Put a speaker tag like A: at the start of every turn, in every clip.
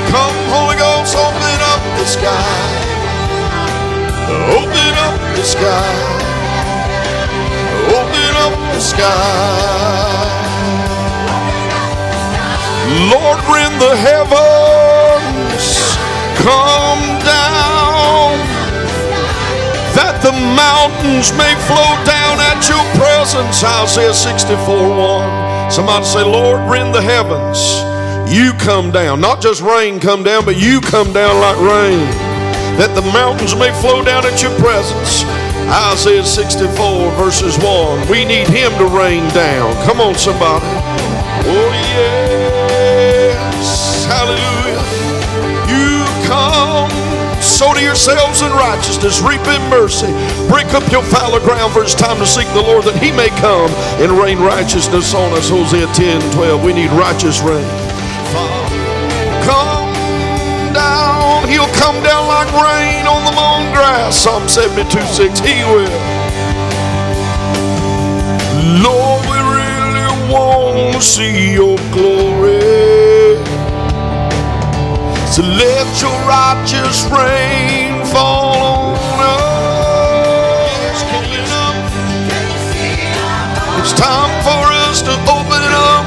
A: Come, Holy Ghost, open up the sky. Open up the sky. Open up the sky. Lord, rend the heavens. Come down, that the mountains may flow down at your presence. Isaiah 64:1. Somebody say, Lord, rend the heavens. You come down. Not just rain come down, but you come down like rain, that the mountains may flow down at your presence. Isaiah 64 verses 1. We need him to rain down. Come on, somebody. Oh yes, hallelujah. You come, sow to yourselves in righteousness, reap in mercy, break up your fallow ground, for it's time to seek the Lord, that he may come and rain righteousness on us. Hosea 10:12. We need righteous rain. Come down. He'll come down like rain on the mown grass. Psalm 72:6. He will. Lord, we really want to see your glory. So let your righteous rain fall on us. It's time for us to open up.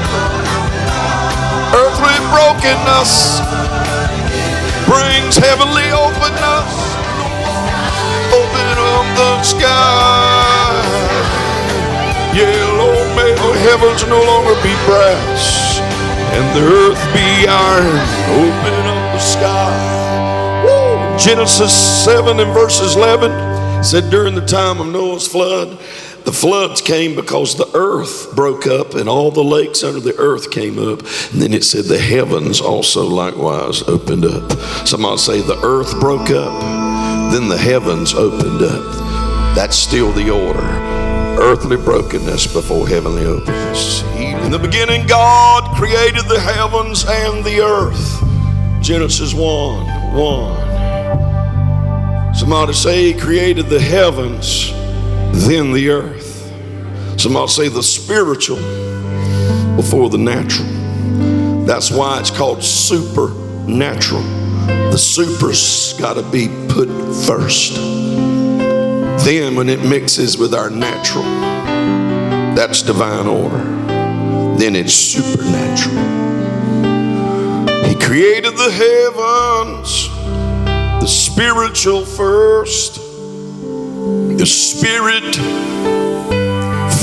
A: Earthly brokenness brings heavenly openness. Open up the sky. Yeah, Lord, may the heavens no longer be brass and the earth be iron. Open up the sky. Woo. Genesis 7 and verses 11 said, during the time of Noah's flood, the floods came because the earth broke up and all the lakes under the earth came up. And then it said the heavens also likewise opened up. Somebody say, the earth broke up, then the heavens opened up. That's still the order. Earthly brokenness before heavenly openness. In the beginning, God created the heavens and the earth. Genesis 1:1. Somebody say, he created the heavens, then the earth. Somebody say, the spiritual before the natural. That's why it's called supernatural. The super's got to be put first. Then when it mixes with our natural, that's divine order. Then it's supernatural. He created the heavens, the spiritual first. The Spirit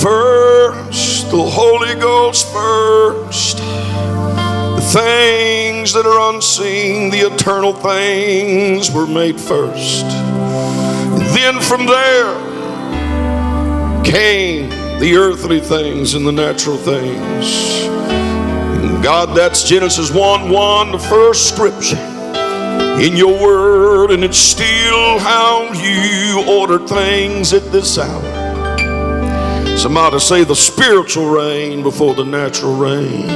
A: first, the Holy Ghost first, the things that are unseen, the eternal things were made first. And then from there came the earthly things and the natural things. And God, that's Genesis 1:1, the first scripture in your word, and it's still how you order things at this hour. Somebody say, the spiritual rain before the natural rain.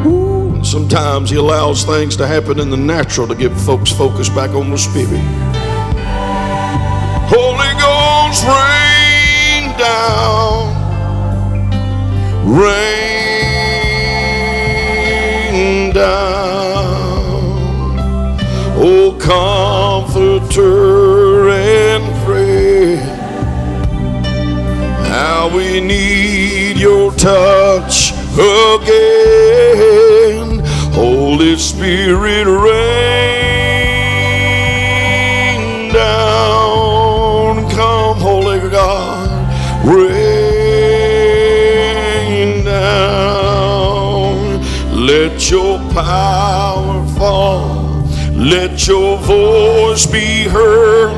A: Ooh, sometimes he allows things to happen in the natural to get folks focused back on the spirit. Holy Ghost, rain down, rain down. Oh, comforter and friend, how we need your touch again. Holy Spirit, rain down. Come, Holy God, rain down. Let your power fall. Let your voice be heard.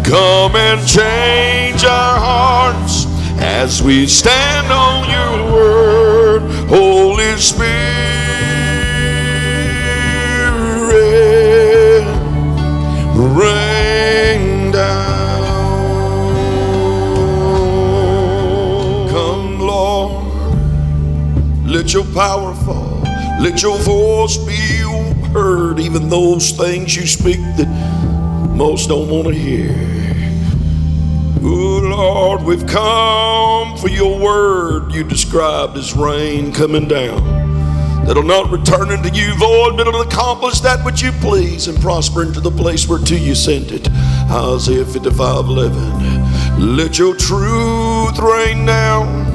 A: Come and change our hearts as we stand on your word. Holy Spirit, rain down. Come, Lord, let your power fall. Let your voice be heard, even those things you speak that most don't want to hear. Oh Lord, we've come for your word you described as rain coming down. that'll not return unto you void, but it'll accomplish that which you please and prosper into the place whereto you sent it. Isaiah 55:11. Let your truth reign down.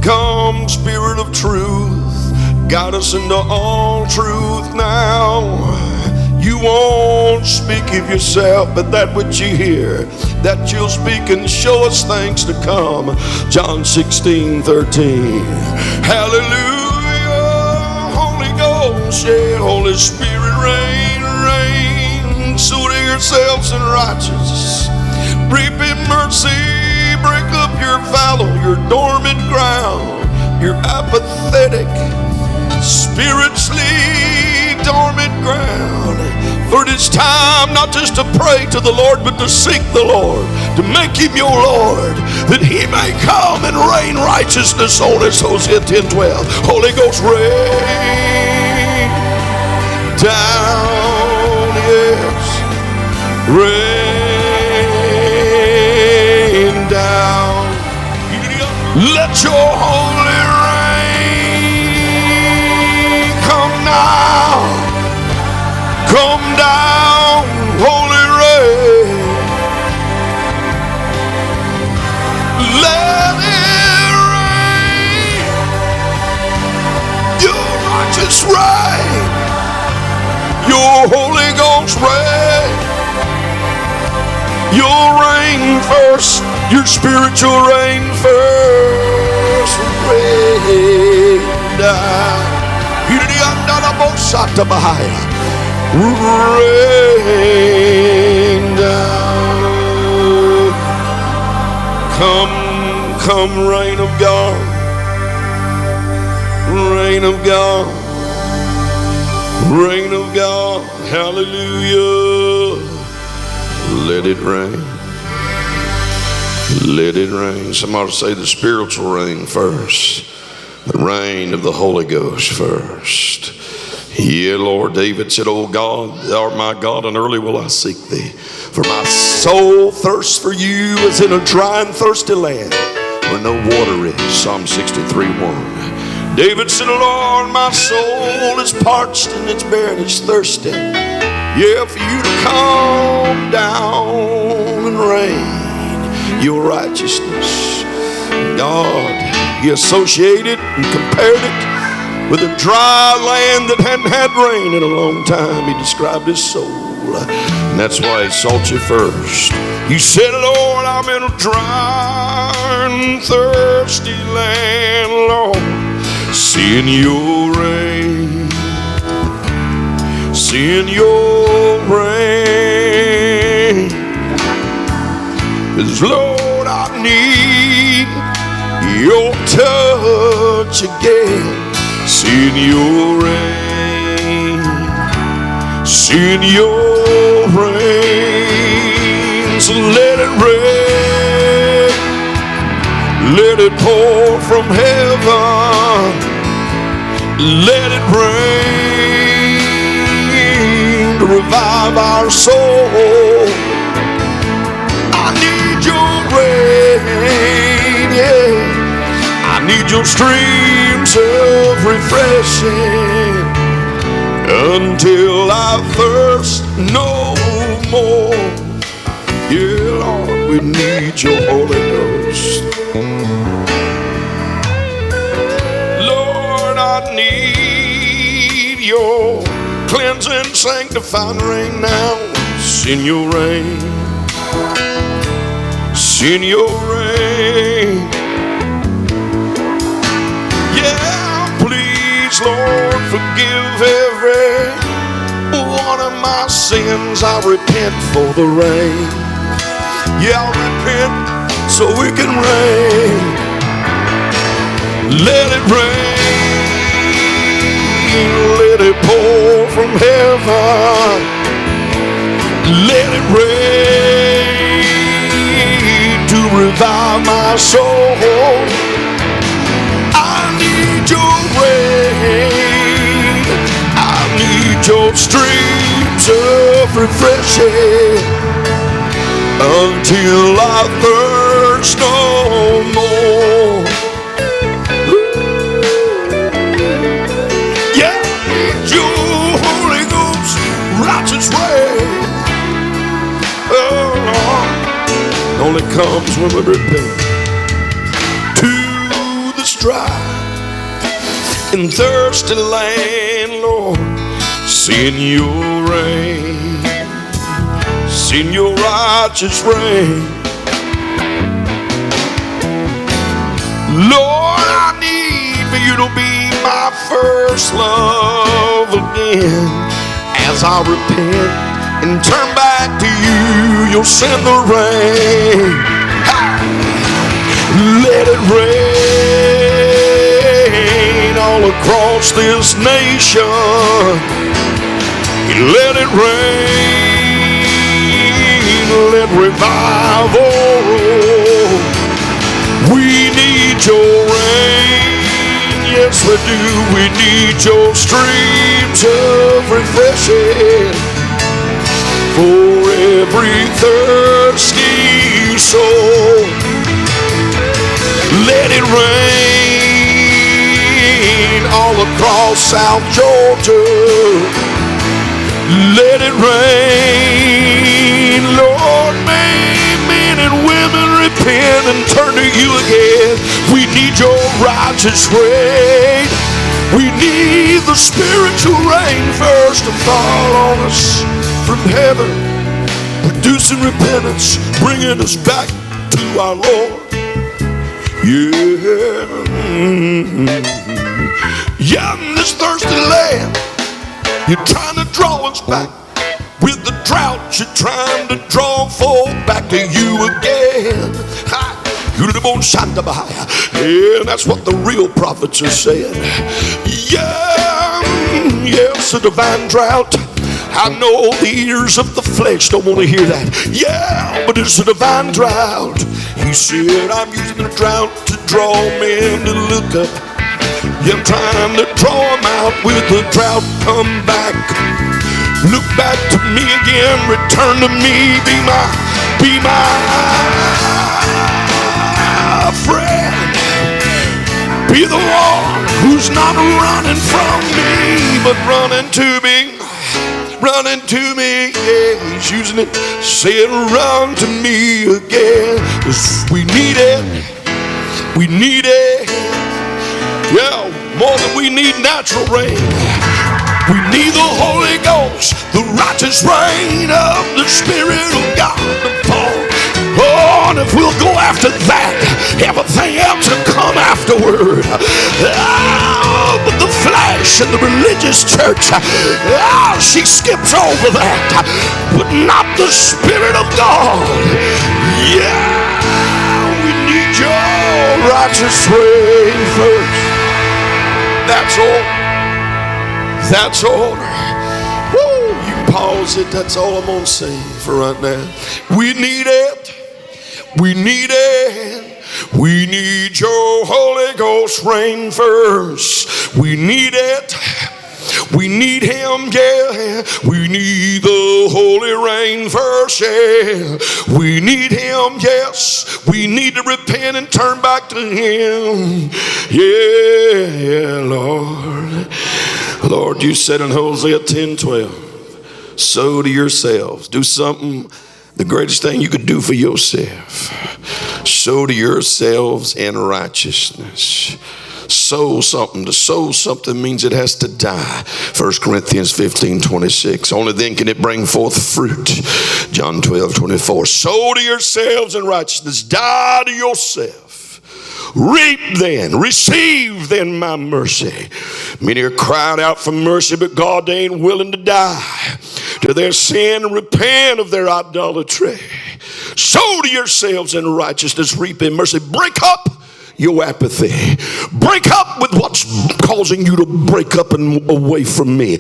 A: Come, Spirit of truth, guide us into all truth now. You won't speak of yourself, but that which you hear, that you'll speak and show us things to come. John 16:13. Hallelujah, Holy Ghost, yeah, Holy Spirit, reign, reign. Sow to yourselves in righteousness, reap in mercy, break up your fallow, your dormant ground, your apathetic, spiritually dormant ground. For it is time not just to pray to the Lord, but to seek the Lord, to make him your Lord, that he may come and rain righteousness on us. Hosea 10:12. Holy Ghost, rain down, yes, rain down. Let your holy rain come now. Come down, holy rain. Let it rain. Your righteous rain. Your Holy Ghost rain. Your rain first. Your spiritual rain first. Rain down. Rain down. Come, rain of God. Rain of God. Rain of God. Hallelujah. Let it rain. Let it rain. Somebody say the spiritual rain first. The rain of the Holy Ghost first. Yeah, Lord. David said, "Oh God, thou art my God, and early will I seek thee. For my soul thirsts for you as in a dry and thirsty land where no water is." Psalm 63:1. David said, "Lord, my soul is parched and it's barren, it's thirsty. Yeah, for you to come down and rain your righteousness." God, he associated and compared it with a dry land that hadn't had rain in a long time. He described his soul. And that's why he sought you first. You said, "Lord, I'm in a dry and thirsty land, Lord. Send your rain. Send your rain. 'Cause Lord, I need your touch again. Send your rain, send your rain, so let it rain, let it pour from heaven, let it rain to revive our soul. I need your rain, yeah. I need your streams of refreshing until I thirst no more. Yeah, Lord, we need your Holy Ghost. Lord, I need your cleansing, sanctifying rain now. Send your rain. Send your rain. Lord, forgive every one of my sins. I repent for the rain. Yeah, I'll repent so we can reign. Let it rain, let it pour from heaven. Let it rain to revive my soul. I need your rain, I need your streams of refreshing until I thirst no more. comes when we repent. To this dry and thirsty land, Lord, send your rain, send your righteous rain. Lord, I need for you to be my first love again. As I repent and turn back to you, you'll send the rain. Ha! Let it rain all across this nation. Let it rain, let revival roll. We need your rain, yes we do. We need your streams of refreshing for every thirsty soul. Let it rain all across South Georgia. Let it rain, Lord, may men and women repent and turn to you again. We need your righteous rain. We need the spiritual rain first to fall on us from heaven, producing repentance, bringing us back to our Lord. Yeah, yeah, in this thirsty land, you're trying to draw us back. With the drought, you're trying to draw folk back to you again. Yeah, that's what the real prophets are saying. Yeah, yes, a divine drought. I know the ears of the flesh don't want to hear that. Yeah, but it's a divine drought. He said, I'm using the drought to draw men to look up. Yeah, I'm trying to draw them out with the drought. Come back, look back to me again, return to me, be my friend. Be the one who's not running from me, but running to me. Running to me, yeah, he's using it, saying run to me again. 'Cause we need it, we need it. Yeah, more than we need natural rain. We need the Holy Ghost, the righteous rain of the Spirit of God to fall. Oh, and if we'll go after that, everything else will come afterward. Oh, but the flesh and the religious church, oh, she skips over that, but not the Spirit of God. Yeah, we need your righteous rain first. That's all. That's all. Woo, you pause it. That's all I'm going to say for right now. We need it. We need it. We need your Holy Ghost rain first. We need it. We need him, yeah. We need the holy rain first, yeah. We need him, yes. We need to repent and turn back to him. Yeah, Lord. Lord, you said in Hosea 10:12, sow to yourselves. Do something, the greatest thing you could do for yourself. Sow to yourselves in righteousness. Sow something. To sow something means it has to die. 1 Corinthians 15:26. Only then can it bring forth fruit. John 12:24. Sow to yourselves in righteousness. Die to yourself. Reap then, receive then my mercy. Many are crying out for mercy, but God ain't willing to die to their sin and repent of their idolatry. Sow to yourselves in righteousness, reap in mercy. Break up your apathy. Break up with what's causing you to break up and away from me.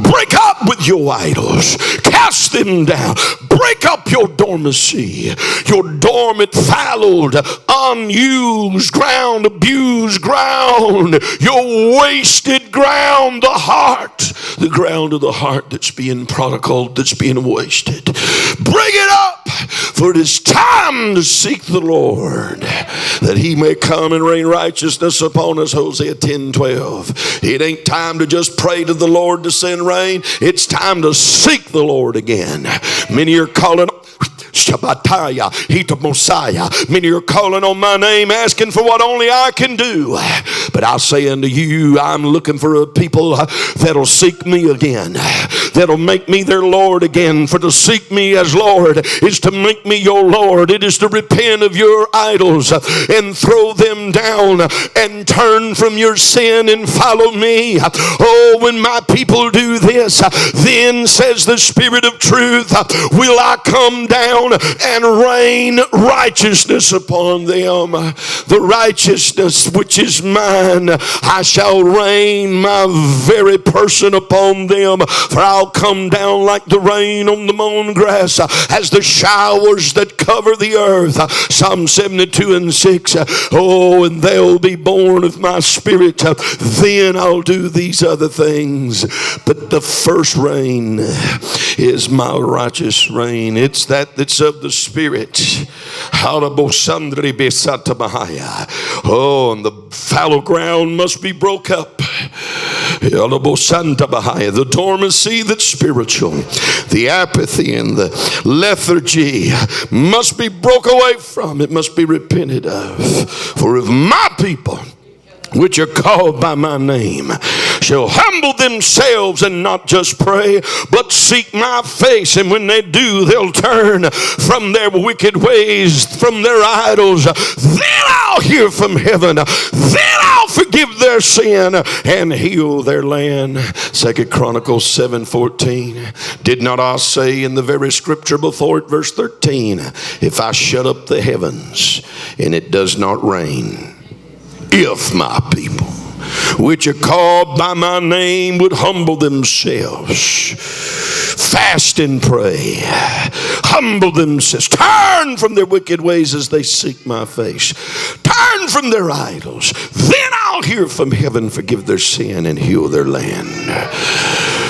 A: Break up with your idols. Cast them down. Break up your dormancy, your dormant, fallowed, unused ground, abused ground, your wasted ground, the ground of the heart that's being prodigal, that's being wasted. Bring it up, for it is time to seek the Lord, that he may come and rain righteousness upon us. Hosea 10:12. It ain't time to just pray to the Lord to send rain. It's time to seek the Lord again. Many are calling Shabbataya, Hita Mosiah. Many are calling on my name, asking for what only I can do. But I say unto you, I'm looking for a people that'll seek me again, that'll make me their Lord again. For to seek me as Lord is to make me your Lord. It is to repent of your idols and throw them down and turn from your sin and follow me. Oh, when my people do this, then says the Spirit of truth, will I come down and rain righteousness upon them. The righteousness which is mine, I shall rain my very person upon them. For I'll come down like the rain on the mown grass, as the showers that cover the earth. Psalm 72:6. Oh, and they'll be born of my Spirit. Then I'll do these other things. But the first rain is my righteous rain. It's that's of the Spirit. Oh, and the fallow ground must be broke up. The dormancy that's spiritual, the apathy and the lethargy must be broke away from. It must be repented of. For if my people, which are called by my name, shall humble themselves and not just pray, but seek my face. And when they do, they'll turn from their wicked ways, from their idols. Then I'll hear from heaven. Then I'll forgive their sin and heal their land. 2 Chronicles 7:14. Did not I say in the very scripture before it, verse 13, if I shut up the heavens and it does not rain, if my people, which are called by my name, would humble themselves, fast and pray, humble themselves, turn from their wicked ways as they seek my face, turn from their idols, then I'll hear from heaven, forgive their sin and heal their land,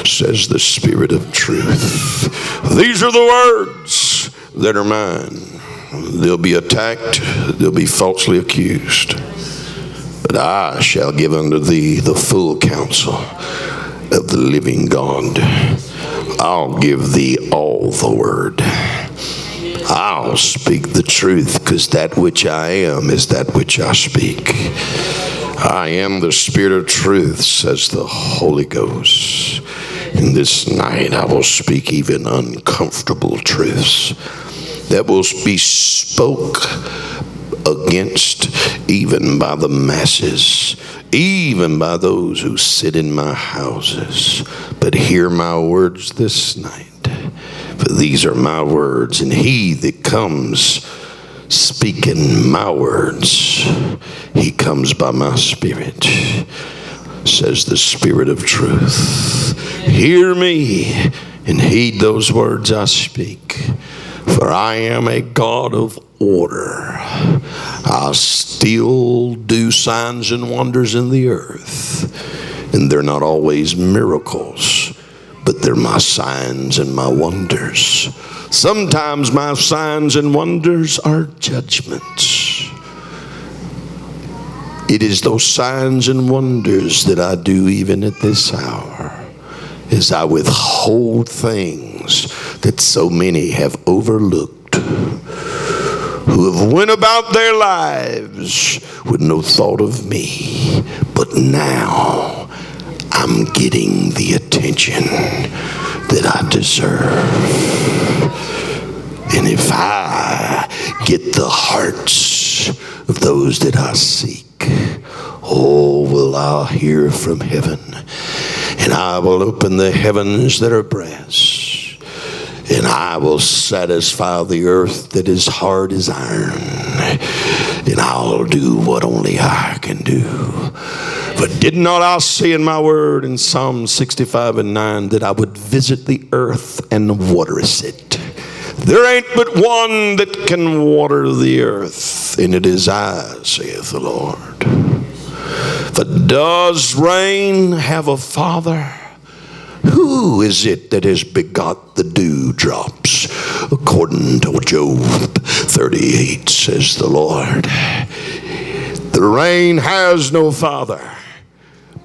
A: says the Spirit of truth. These are the words that are mine. They'll be attacked, they'll be falsely accused. But I shall give unto thee the full counsel of the living God. I'll give thee all the word. I'll speak the truth, because that which I am is that which I speak. I am the Spirit of truth, says the Holy Ghost. And this night I will speak even uncomfortable truths that will be spoke against even by the masses, even by those who sit in my houses. But hear my words this night, for these are my words, and he that comes speaking my words, he comes by my Spirit, says the Spirit of truth. Hear me and heed those words I speak, for I am a God of order. I still do signs and wonders in the earth, and they're not always miracles, but they're my signs and my wonders. Sometimes my signs and wonders are judgments. It is those signs and wonders that I do even at this hour, as I withhold things that so many have overlooked, who have went about their lives with no thought of me. But now I'm getting the attention that I deserve. And if I get the hearts of those that I seek, oh, will I hear from heaven, and I will open the heavens that are brass, and I will satisfy the earth that is hard as iron, and I'll do what only I can do. But did not I say in my word in Psalm 65:9 that I would visit the earth and water it? There ain't but one that can water the earth, and it is I, saith the Lord. For does rain have a father? Who is it that has begot the dewdrops? According to Job 38, says the Lord. The rain has no father,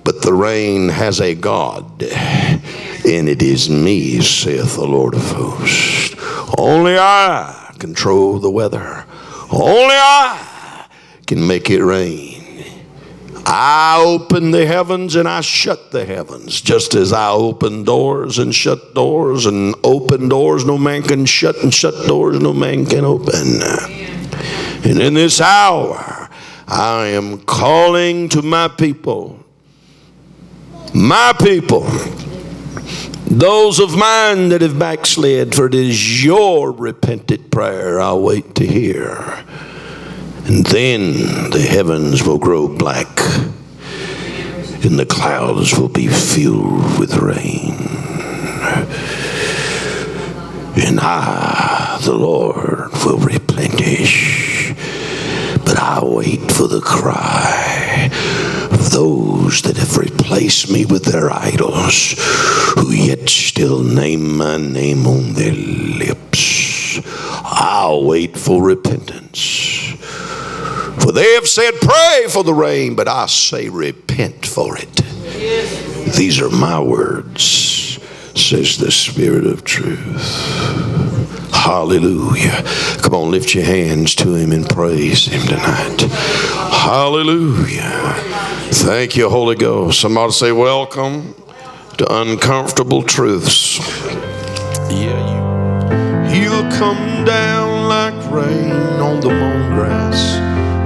A: but the rain has a God, and it is me, saith the Lord of hosts. Only I control the weather. Only I can make it rain. I open the heavens and I shut the heavens, just as I open doors and shut doors, and open doors no man can shut, and shut doors no man can open. And in this hour, I am calling to my people, those of mine that have backslid, for it is your repentant prayer I'll wait to hear. And then the heavens will grow black, and the clouds will be filled with rain. And I, the Lord, will replenish. But I wait for the cry of those that have replaced me with their idols, who yet still name my name on their lips. I'll wait for repentance. For they have said, pray for the rain, but I say, repent for it. These are my words, says the Spirit of truth. Hallelujah. Come on, lift your hands to him and praise him tonight. Hallelujah. Thank you, Holy Ghost. Somebody say, welcome to uncomfortable truths. Yeah, he'll come down like rain on the mown grass,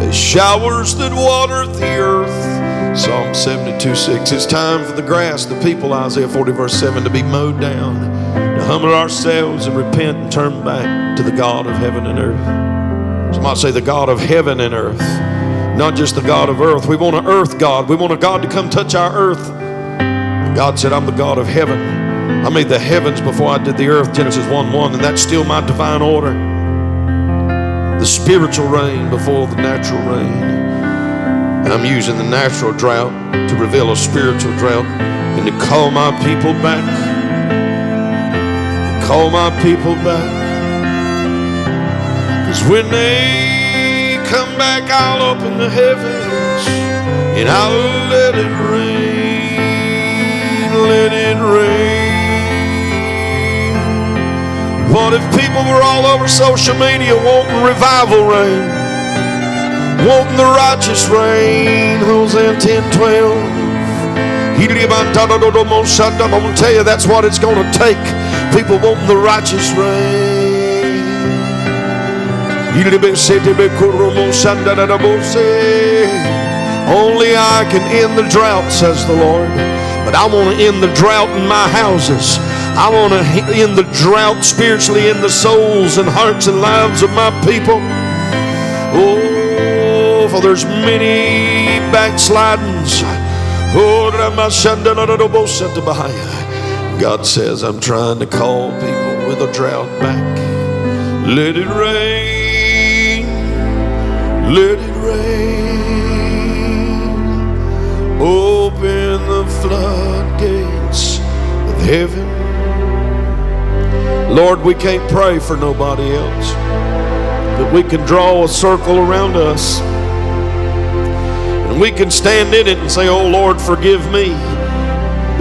A: as showers that water the earth. Psalm 72:6. It's time for the grass, the people, Isaiah 40 verse 7, to be mowed down, to humble ourselves and repent and turn back to the God of heaven and earth. Somebody say, the God of heaven and earth, not just the God of earth. We want an earth God. We want a God to come touch our earth. And God said, I'm the God of heaven. I made the heavens before I did the earth, Genesis 1:1, and that's still my divine order. The spiritual rain before the natural rain. And I'm using the natural drought to reveal a spiritual drought, and to call my people back. Call my people back. Because when they come back, I'll open the heavens and I'll let it rain. Let it rain. What if people were all over social media wanting revival rain, wanting the righteous rain? Hosea 10:12. I'm going to tell you, that's what it's going to take. People wanting the righteous rain. Only I can end the drought, says the Lord. But I want to end the drought in my houses. I want to end the drought spiritually in the souls and hearts and lives of my people. Oh, for there's many backslidings. God says, I'm trying to call people with a drought back. Let it rain. Let it rain. Open the floodgates of heaven. Lord, we can't pray for nobody else, but we can draw a circle around us, and we can stand in it and say, oh Lord, forgive me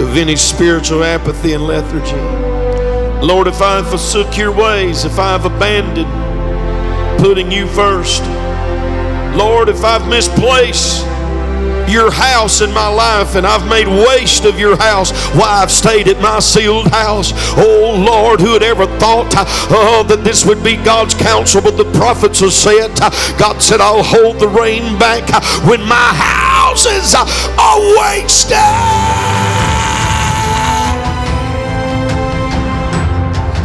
A: of any spiritual apathy and lethargy. Lord, if I have forsook your ways, if I have abandoned putting you first, Lord, if I've misplaced your house in my life and I've made waste of your house while I've stayed at my sealed house. Oh Lord, who had ever thought that this would be God's counsel? But the prophets have said, God said, I'll hold the rain back when my houses are wasted.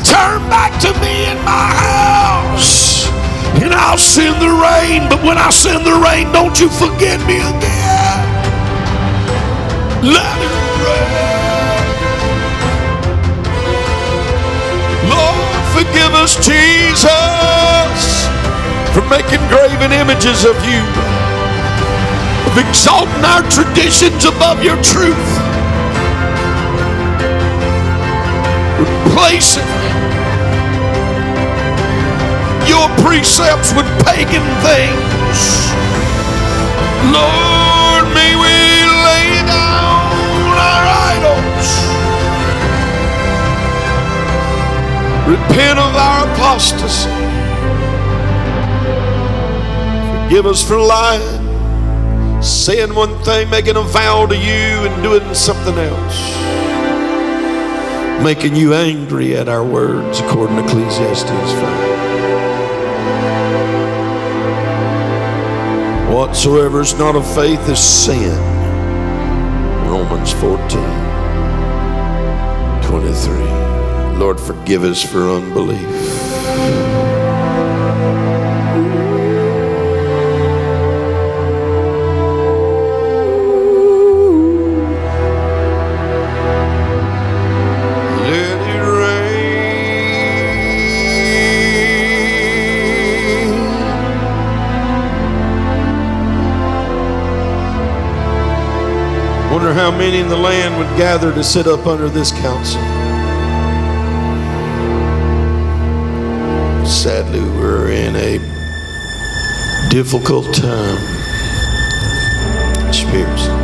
A: Turn back to me in my house and I'll send the rain. But when I send the rain, don't you forget me again. Let it rain. Lord, forgive us, Jesus, for making graven images of you, of exalting our traditions above your truth, replacing your precepts with pagan things. Lord, may we lay down our idols, repent of our apostasy, forgive us for lying, saying one thing, making a vow to you and doing something else, making you angry at our words, according to Ecclesiastes 5. Whatsoever is not of faith is sin. Romans 14:23. Lord, forgive us for unbelief. How many in the land would gather to sit up under this counsel? Sadly, we're in a difficult time spiritually.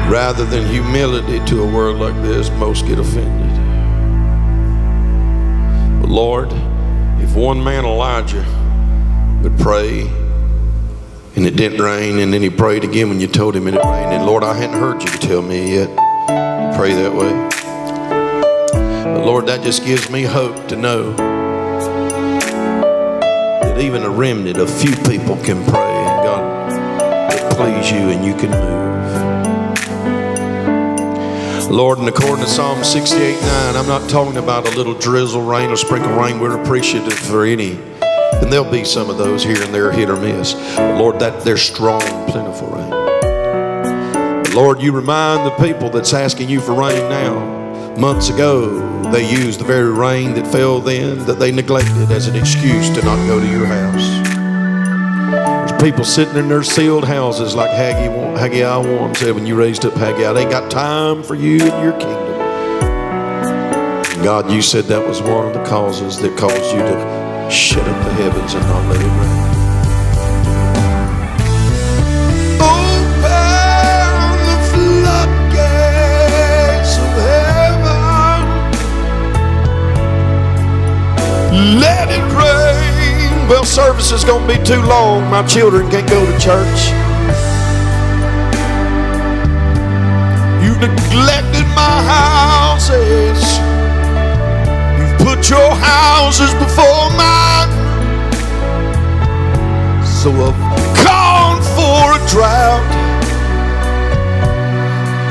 A: Rather than humility to a word like this, most get offended. But Lord, if one man, Elijah, would pray and it didn't rain, and then he prayed again when you told him it rained, and Lord, I hadn't heard you tell me yet you pray that way. But Lord, that just gives me hope to know that even a remnant of few people can pray, and God will please you and you can move. Lord, and according to Psalm 68:9, I'm not talking about a little drizzle rain or sprinkle rain. We're appreciative for any. And there'll be some of those here and there, hit or miss. But Lord, that there's strong, plentiful rain. But Lord, you remind the people that's asking you for rain now. Months ago, they used the very rain that fell then that they neglected as an excuse to not go to your house. There's people sitting in their sealed houses like Haggai 1 said when you raised up Haggai. They ain't got time for you and your kingdom. God, you said that was one of the causes that caused you to shut up the heavens and not let it rain. Open the floodgates of heaven. Let it rain. Well, service is going to be too long. My children can't go to church. You've neglected my houses. Put your houses before mine. So I've called for a drought.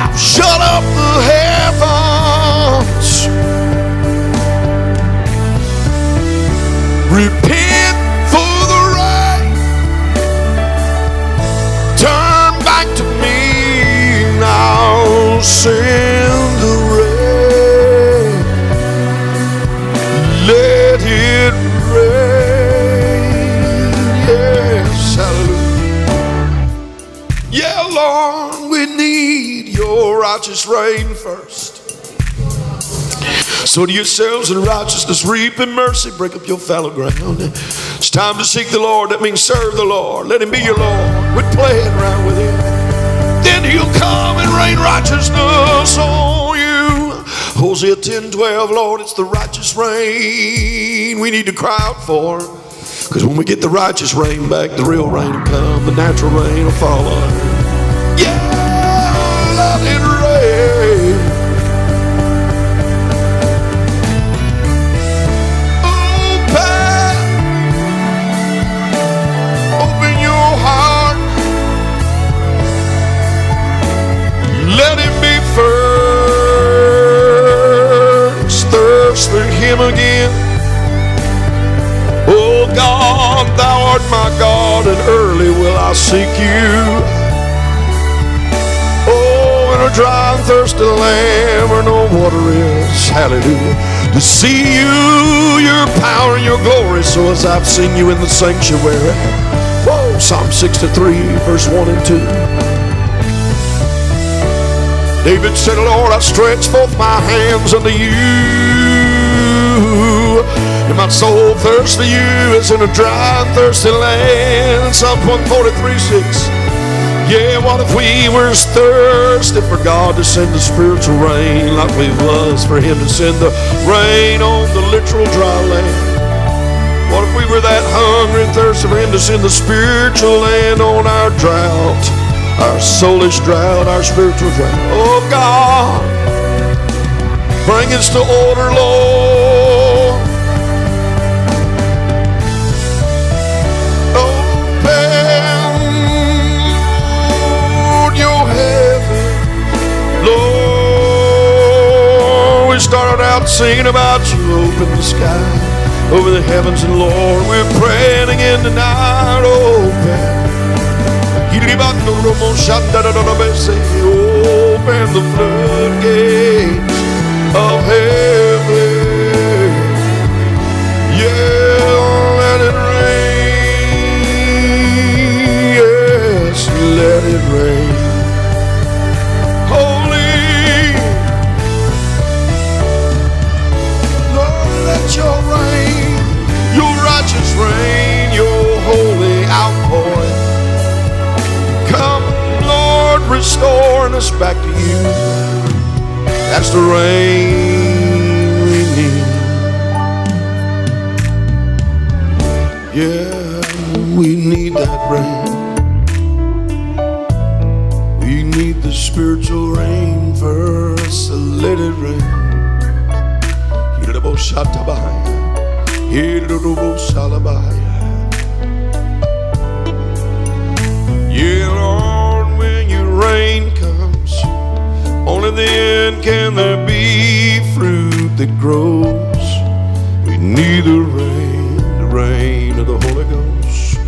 A: I've shut up the heavens. Repent for the rain. Turn back to me now. Send the rain. Let it rain, yes, hallelujah. Yeah, Lord, we need your righteous rain first. Sow to yourselves in righteousness, reap in mercy, break up your fallow ground. It's time to seek the Lord. That means serve the Lord. Let him be your Lord. Quit playing around with him. Then he'll come and rain righteousness on you. Hosea 10:12, Lord, it's the righteous rain we need to cry out for. Because when we get the righteous rain back, the real rain will come. The natural rain will fall on. Yeah, let it rain. Open your heart. Let it be first. Thirst for him again. Oh God, thou art my God, and early will I seek you. Oh, in a dry and thirsty land where no water is, hallelujah, to see you, your power and your glory, so as I've seen you in the sanctuary. Whoa, Psalm 63, verse 1 and 2. David said, Lord, I stretch forth my hands unto you, and my soul thirsts for you as in a dry and thirsty land. Psalm 143:6. Yeah, what if we were thirsty for God to send the spiritual rain like we was for Him to send the rain on the literal dry land? What if we were that hungry and thirsty for Him to send the spiritual land on our drought, our soulish drought, our spiritual drought? Oh God, bring us to order, Lord. Open, Lord, your heaven, Lord. We started out singing about you. Open the sky over the heavens, and Lord, we're praying again tonight. Open the floodgates of heaven. Yeah, let it rain. Yes, let it rain. Holy Lord, let your rain, your righteous rain, your holy outpouring, come, Lord, restoring us back to you. That's the rain we need. Yeah, we need that rain. We need the spiritual rain first, so let it rain. Yeah, Lord, when your rain comes, only then can there be fruit that grows. We need the rain of the Holy Ghost.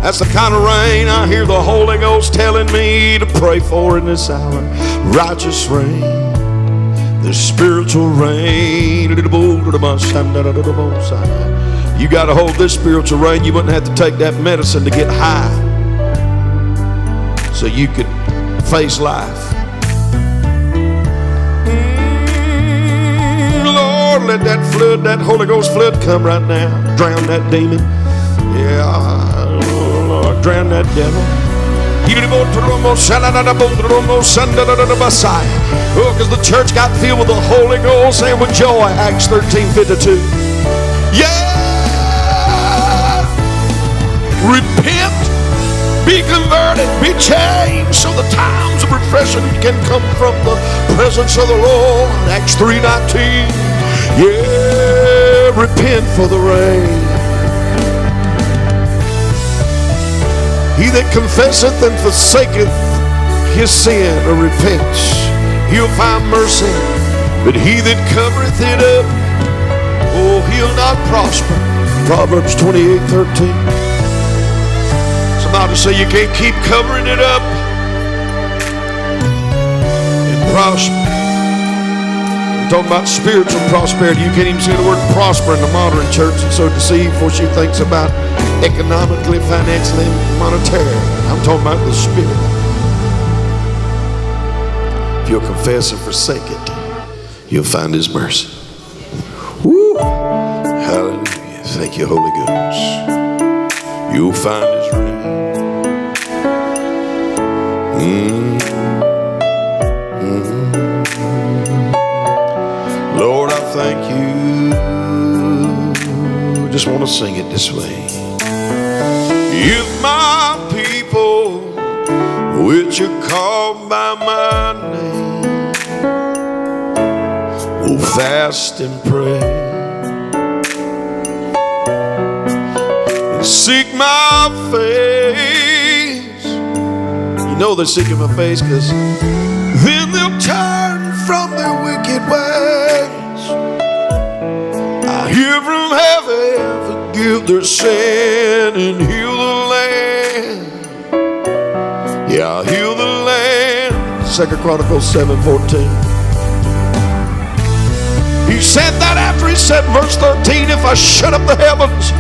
A: That's the kind of rain I hear the Holy Ghost telling me to pray for in this hour. Righteous rain, the spiritual rain. You got to hold this spiritual rain. You wouldn't have to take that medicine to get high, so you could face life. Lord, let that flood, that Holy Ghost flood come right now. Drown that demon. Yeah, Lord, drown that devil. Oh, because the church got filled with the Holy Ghost and with joy. Acts 13:52. Yeah! Repent, be converted, be changed, so the times of refreshing can come from the presence of the Lord. Acts 3:19. Yeah, repent for the rain. He that confesseth and forsaketh his sin or repents, he'll find mercy. But he that covereth it up, oh, he'll not prosper. Proverbs 28:13. Somebody say you can't keep covering it up and prosper. I'm talking about spiritual prosperity. You can't even say the word prosper in the modern church. It's so deceived for she thinks about economically, financially, monetarily. I'm talking about the Spirit. If you'll confess and forsake it, you'll find His mercy. Woo! Hallelujah. Thank you, Holy Ghost. You'll find His rain. Lord, I thank you. Just want to sing it this way. If my people, which are called by my name, will fast and pray and seek my face. You know they're seeking my face, because then they'll turn from their wicked ways. I hear from heaven, forgive their sin and heal the land. Yeah, I'll heal the land. 2 Chronicles 7:14. He said that after he said, verse 13, if I shut up the heavens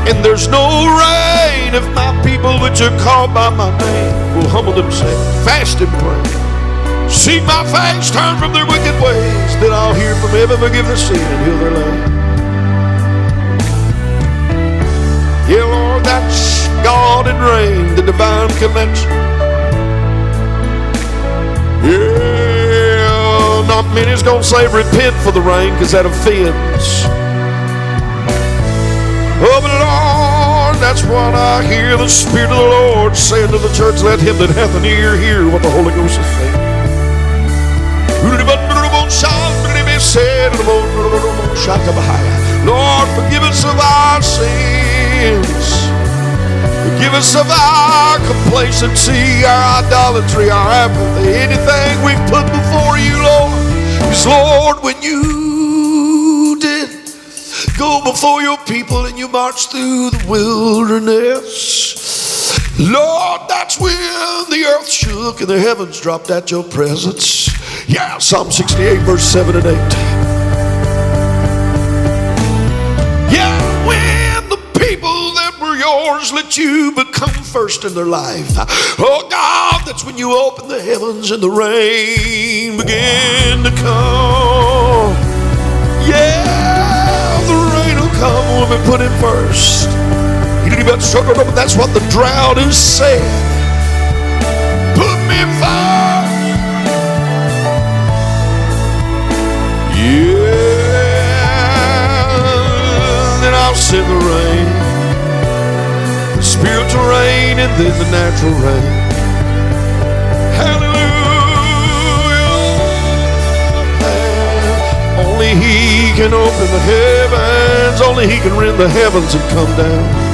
A: and there's no rain, if my people which are called by my name will humble themselves, fast and pray, seek my face, turn from their wicked ways, then I'll hear from heaven, forgive their sin and heal their land. and rain, the divine connection. Yeah, not many's gonna say repent for the rain, because that offends. Oh, but Lord, that's what I hear the Spirit of the Lord saying to the church. Let him that hath an ear hear what the Holy Ghost is saying. Lord, forgive us of our sins. Forgive us of our complacency, our idolatry, our apathy, anything we've put before you, Lord. Because, Lord, when you did go before your people and you marched through the wilderness, Lord, that's when the earth shook and the heavens dropped at your presence. Yeah, Psalm 68, verse 7 and 8. Yeah, when the people that were yours let you become first in their life. Oh God, that's when you opened the heavens and the rain began to come. Yeah, the rain will come when we put it first. That's what the drought is saying. Put me first. Yeah, then I'll send the rain, the spiritual rain, and then the natural rain. Hallelujah. Only He can open the heavens. Only He can rend the heavens and come down.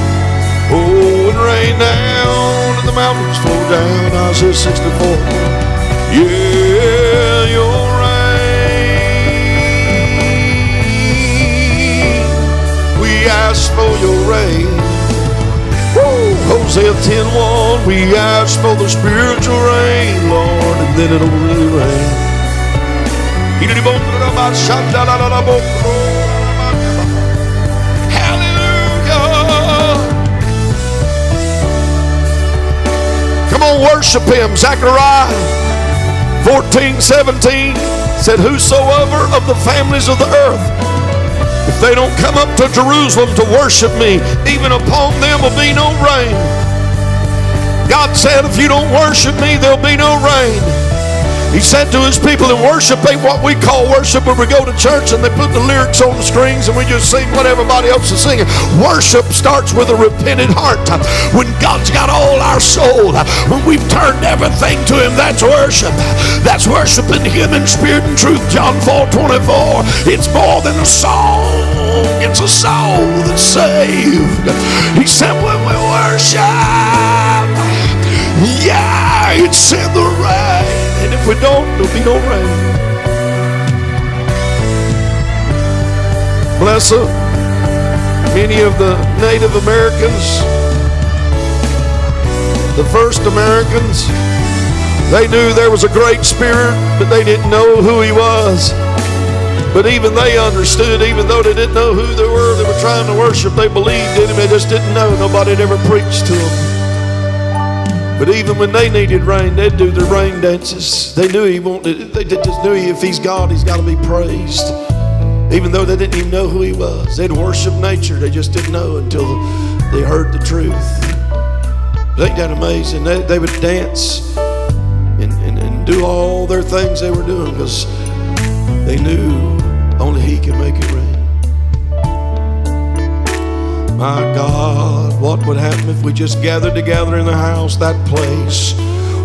A: Oh, and rain down and the mountains flow down. Isaiah 64. Yeah, your rain. We ask for your rain. Woo. Hosea 10:1. We ask for the spiritual rain, Lord, and then it'll really rain. Come on, worship Him. Zechariah 14:17 said, whosoever of the families of the earth, if they don't come up to Jerusalem to worship me, even upon them will be no rain. God said, if you don't worship me, there'll be no rain. He said to His people, and worship ain't what we call worship, where we go to church and they put the lyrics on the strings and we just sing what everybody else is singing. Worship starts with a repentant heart. When God's got all our soul, when we've turned everything to Him, that's worship. That's worshiping Him in spirit and truth. John 4:24. It's more than a song. It's a soul that's saved. He said when we worship, yeah, it's in the rain. And if we don't, there'll be no rain. Bless them. Many of the Native Americans, the first Americans, they knew there was a great spirit, but they didn't know who He was. But even they understood, even though they didn't know who they were trying to worship, they believed in Him. They just didn't know. Nobody had ever preached to them. But even when they needed rain, they'd do their rain dances. They knew He wanted. They just knew if He's God, He's got to be praised. Even though they didn't even know who He was, they'd worship nature. They just didn't know until they heard the truth. Ain't that amazing? They would dance and do all their things they were doing because they knew only He could make it rain. My God, what would happen if we just gathered together in the house, that place?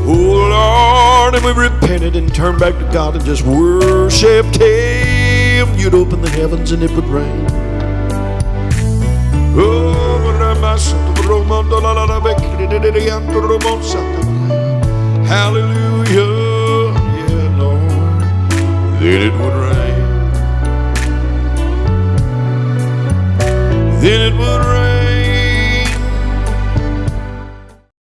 A: Oh Lord, and we repented and turned back to God and just worshiped Him. You'd open the heavens and it would rain. Hallelujah, yeah Lord, then it would rain.